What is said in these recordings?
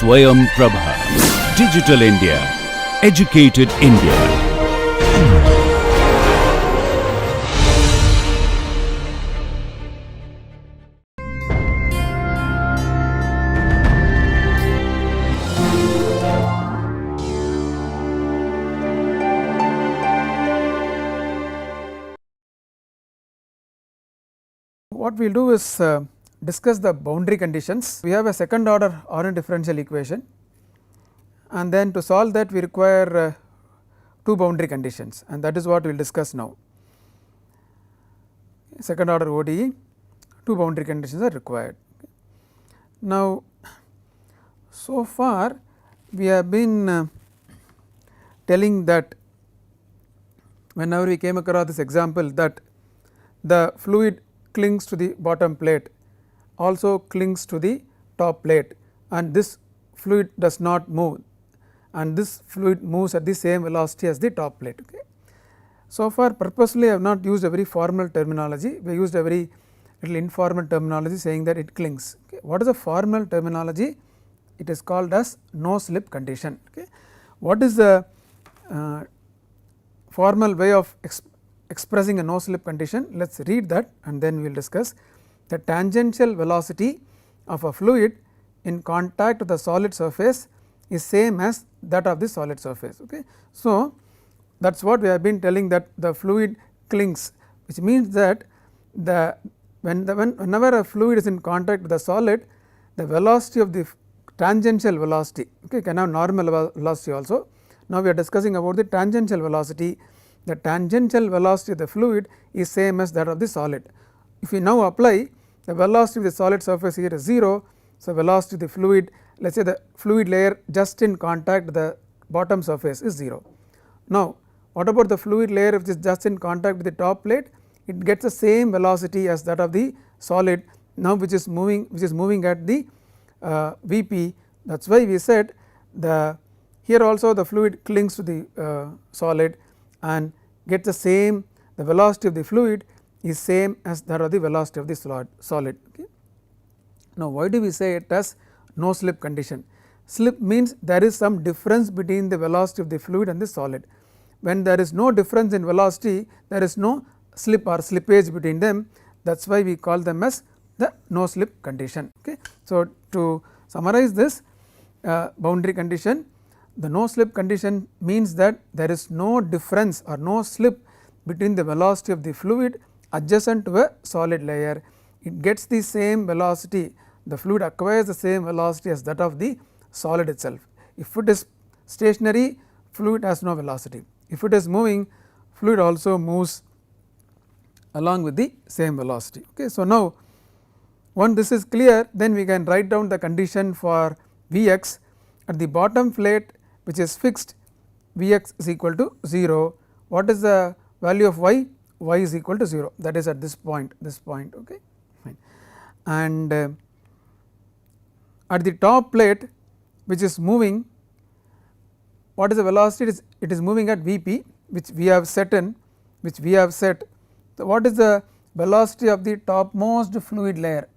Swayam Prabha. Digital India. Educated India. What we will do is discuss the boundary conditions. We have a second order Orrin differential equation, and then to solve that we require two boundary conditions, and that is what we will discuss now. Second order ODE, two boundary conditions are required. Now, so far we have been telling that whenever we came across this example that the fluid clings to the bottom plate, also clings to the top plate, and this fluid does not move, and this fluid moves at the same velocity as the top plate. Okay. So far purposely I have not used a very formal terminology, we used a very little informal terminology saying that it clings. Okay. What is a formal terminology? It is called as no slip condition. Okay. What is the formal way of expressing a no slip condition? Let us read that and then we will discuss. The tangential velocity of a fluid in contact with the solid surface is same as that of the solid surface. Okay. So, that is what we have been telling, that the fluid clings, which means that whenever a fluid is in contact with the solid, the velocity of the tangential velocity, okay, can have normal velocity also. Now, we are discussing about the tangential velocity. The tangential velocity of the fluid is same as that of the solid. If we now apply the velocity of the solid surface here is 0, so velocity of the fluid, let us say the fluid layer just in contact with the bottom surface is 0. Now, what about the fluid layer which is just in contact with the top plate? It gets the same velocity as that of the solid, now which is moving at the Vp. That is why we said here also the fluid clings to the solid and get the same, the velocity of the fluid is same as that of the velocity of the solid. Okay. Now, why do we say it as no slip condition? Slip means there is some difference between the velocity of the fluid and the solid. When there is no difference in velocity, there is no slip or slippage between them, that is why we call them as the no slip condition. Okay. So, to summarize this boundary condition, the no slip condition means that there is no difference or no slip between the velocity of the fluid adjacent to a solid layer. It gets the same velocity, the fluid acquires the same velocity as that of the solid itself. If it is stationary, fluid has no velocity. If it is moving, fluid also moves along with the same velocity. Okay. So, now once this is clear, then we can write down the condition for Vx at the bottom plate which is fixed, Vx is equal to 0. What is the value of y? Y is equal to 0, that is at this point. Okay. Fine. And at the top plate which is moving, what is the velocity? It is moving at Vp, which we have set. So, what is the velocity of the topmost fluid layer?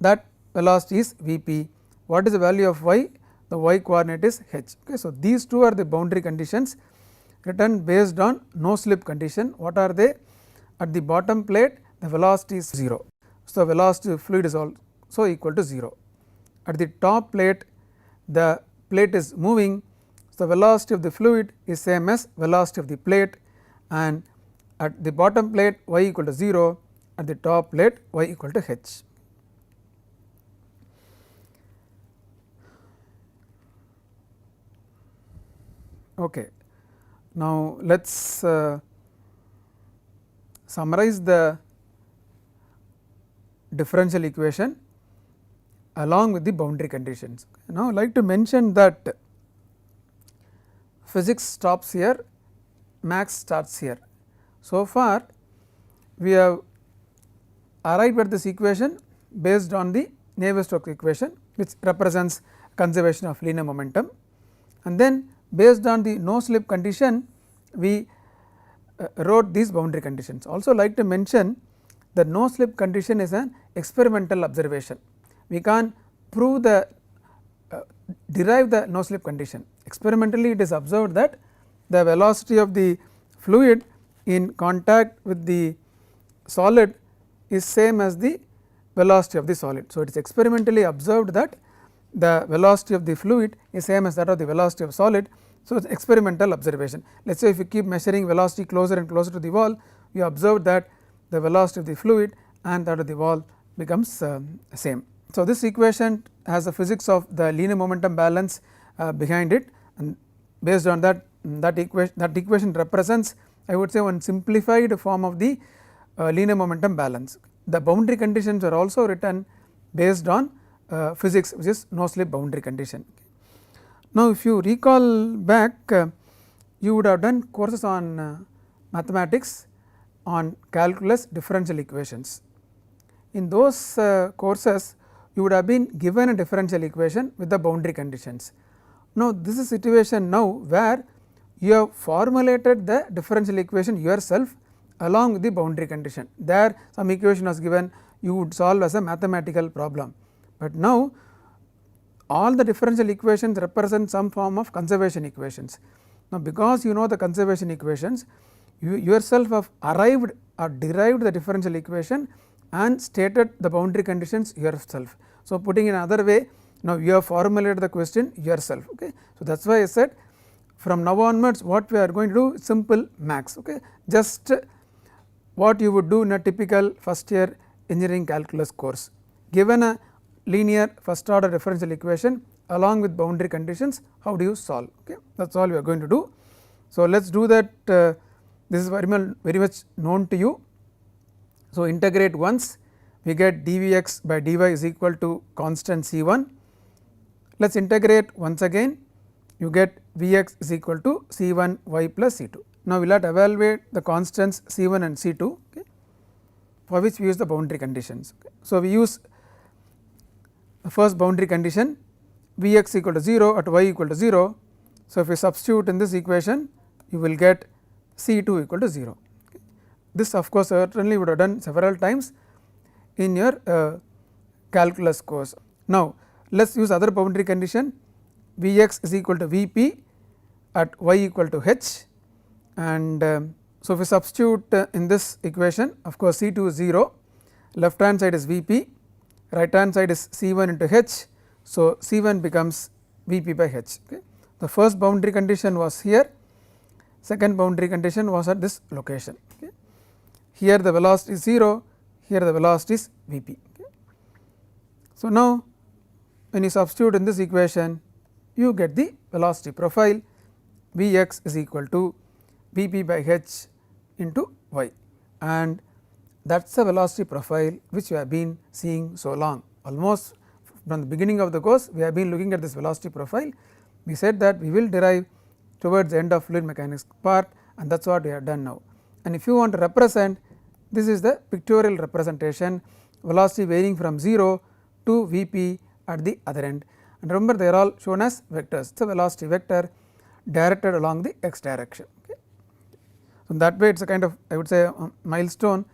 That velocity is Vp. What is the value of y? The y coordinate is h. Okay. So, these two are the boundary conditions written based on no slip condition. What are they? At the bottom plate the velocity is 0. So, velocity of fluid is also equal to 0. At the top plate the plate is moving, so velocity of the fluid is same as velocity of the plate, and at the bottom plate y equal to 0, at the top plate y equal to h. Okay. Now, let us summarize the differential equation along with the boundary conditions. Now, I would like to mention that physics stops here, maths starts here. So far we have arrived at this equation based on the Navier-Stokes equation, which represents conservation of linear momentum, and then based on the no slip condition we wrote these boundary conditions. Also like to mention the no slip condition is an experimental observation. We can't prove the derive the no slip condition. Experimentally it is observed that the velocity of the fluid in contact with the solid is same as the velocity of the solid. So, it is experimentally observed that the velocity of the fluid is same as that of the velocity of solid. So, it is experimental observation. Let us say if you keep measuring velocity closer and closer to the wall, you observe that the velocity of the fluid and that of the wall becomes same. So, this equation has the physics of the linear momentum balance behind it, and based on that equation represents, I would say, one simplified form of the linear momentum balance. The boundary conditions are also written based on physics, which is no slip boundary condition. Now, if you recall back, you would have done courses on mathematics, on calculus, differential equations. In those courses, you would have been given a differential equation with the boundary conditions. Now, this is a situation now where you have formulated the differential equation yourself along with the boundary condition. There some equation was given, you would solve as a mathematical problem, but now all the differential equations represent some form of conservation equations. Now, because you know the conservation equations, you yourself have arrived or derived the differential equation and stated the boundary conditions yourself. So, putting in another way, now you have formulated the question yourself. Okay. So, that is why I said from now onwards what we are going to do is simple maths, okay. Just what you would do in a typical first year engineering calculus course. Given a linear first order differential equation along with boundary conditions, how do you solve? Okay. That is all we are going to do. So, let us do that. This is very much known to you. So, integrate once, we get dvx by dy is equal to constant C1. Let us integrate once again, you get Vx is equal to C1 y plus C2. Now, we will have to evaluate the constants C1 and C2, okay, for which we use the boundary conditions. Okay. So, we use the first boundary condition Vx equal to 0 at y equal to 0. So, if we substitute in this equation, you will get C2 equal to 0. Okay. This of course, certainly would have done several times in your calculus course. Now, let us use other boundary condition Vx is equal to Vp at y equal to h, and so if we substitute in this equation, of course, C2 is 0, left hand side is Vp, right hand side is C1 into h. So, C1 becomes Vp by h. Okay. The first boundary condition was here, second boundary condition was at this location. Okay. Here the velocity is 0, here the velocity is Vp. Okay. So, now when you substitute in this equation, you get the velocity profile Vx is equal to Vp by h into y, and that is the velocity profile which we have been seeing so long. Almost from the beginning of the course, we have been looking at this velocity profile. We said that we will derive towards the end of fluid mechanics part, and that is what we have done now. And if you want to represent, this is the pictorial representation, velocity varying from 0 to Vp at the other end, and remember they are all shown as vectors. It is a velocity vector directed along the x direction. Okay. So, in that way it is a kind of, I would say, milestone.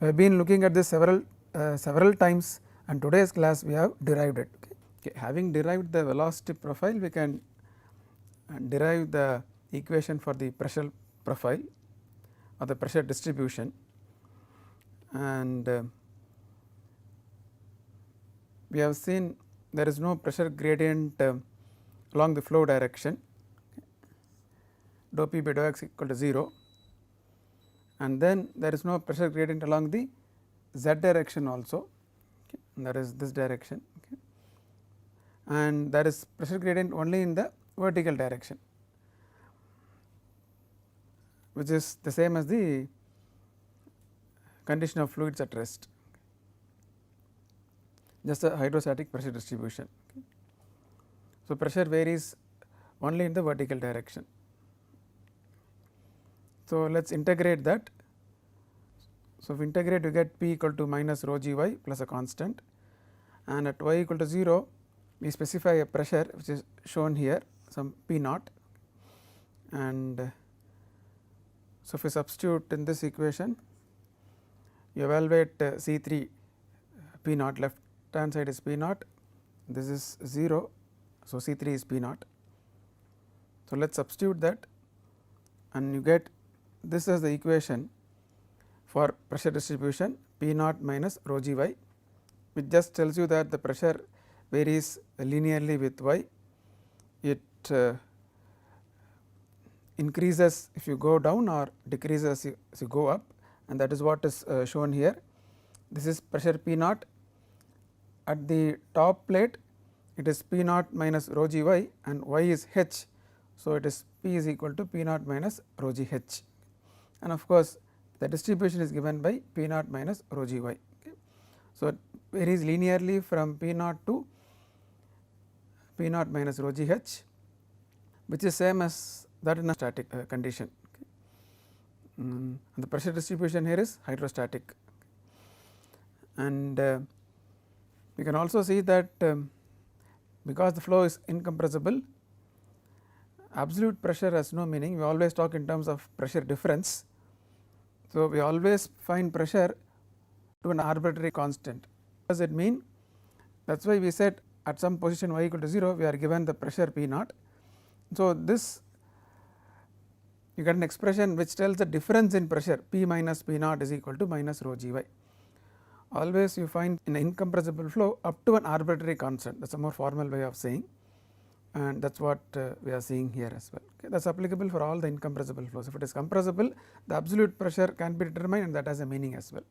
We have been looking at this several times, and today's class we have derived it. Okay. Okay. Having derived the velocity profile, we can derive the equation for the pressure profile or the pressure distribution, and we have seen there is no pressure gradient along the flow direction, dou p by dou x equal to 0, and then there is no pressure gradient along the z direction also, okay, that is this direction, okay, and there is pressure gradient only in the vertical direction, which is the same as the condition of fluids at rest, just a hydrostatic pressure distribution. Okay. So, pressure varies only in the vertical direction. So, let us integrate that. So, if we integrate, we get p equal to minus rho g y plus a constant, and at y equal to 0 we specify a pressure which is shown here, some p naught, and so if we substitute in this equation, you evaluate C3 p naught, left hand side is p naught, this is 0. So, C3 is P naught. So, let us substitute that and you get this as the equation for pressure distribution P naught minus rho g y, which just tells you that the pressure varies linearly with y. It increases if you go down or decreases if you go up, and that is what is shown here. This is pressure P naught. At the top plate it is P naught minus rho g y and y is h. So, it is P is equal to P naught minus rho g h, and of course, the distribution is given by P naught minus rho g y. Okay. So, it varies linearly from P naught to P naught minus rho g h, which is same as that in a static condition. Okay. And the pressure distribution here is hydrostatic, and we can also see that because the flow is incompressible, absolute pressure has no meaning. We always talk in terms of pressure difference. So, we always find pressure to an arbitrary constant. What does it mean? That is why we said at some position y equal to 0 we are given the pressure P naught. So, this you get an expression which tells the difference in pressure P minus P naught is equal to minus rho g y. Always you find in an incompressible flow up to an arbitrary constant, that is a more formal way of saying, and that is what we are seeing here as well. Okay. That is applicable for all the incompressible flows. If it is compressible, the absolute pressure can be determined, and that has a meaning as well.